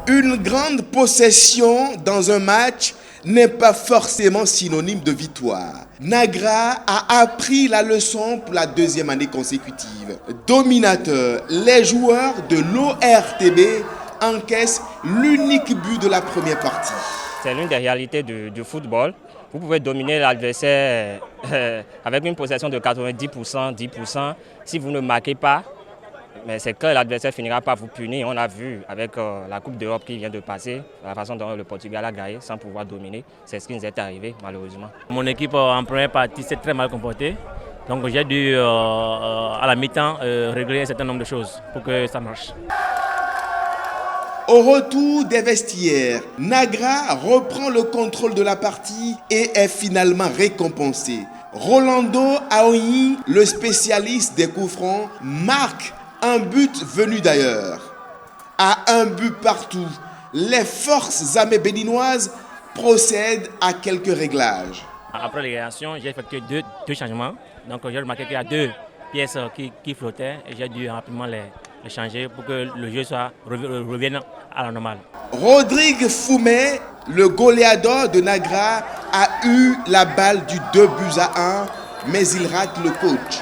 Une grande possession dans un match n'est pas forcément synonyme de victoire. Nagra a appris la leçon pour la deuxième année consécutive. Dominateur, les joueurs de l'ORTB encaissent l'unique but de la première partie. C'est l'une des réalités du football. Vous pouvez dominer l'adversaire avec une possession de 90%, 10%. Si vous ne marquez pas, mais c'est que l'adversaire finira par vous punir. On a vu avec la Coupe d'Europe qui vient de passer, la façon dont le Portugal a gagné sans pouvoir dominer. C'est ce qui nous est arrivé malheureusement. Mon équipe en première partie s'est très mal comportée. Donc j'ai dû à la mi-temps régler un certain nombre de choses pour que ça marche. Au retour des vestiaires, Nagra reprend le contrôle de la partie et est finalement récompensé. Rolando Aoyi, le spécialiste des coups francs, marque un but venu d'ailleurs. À un but partout, les forces armées béninoises procèdent à quelques réglages. Après l'égalisation, j'ai effectué deux changements. Donc j'ai remarqué qu'il y a deux pièces qui flottaient et j'ai dû rapidement les changer pour que le jeu revienne à la normale. Rodrigue Foumet, le goléador de Nagra, a eu la balle du 2-1, mais il rate le coach.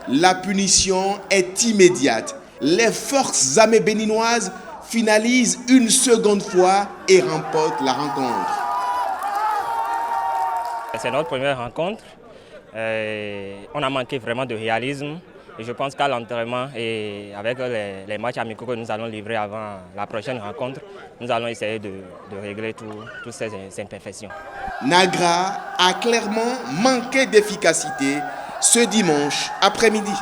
La punition est immédiate. Les forces armées béninoises finalisent une seconde fois et remportent la rencontre. C'est notre première rencontre. On a manqué vraiment de réalisme. Et je pense qu'à l'entraînement et avec les matchs amicaux que nous allons livrer avant la prochaine rencontre, nous allons essayer de régler toutes ces imperfections. Nagra a clairement manqué d'efficacité ce dimanche après-midi.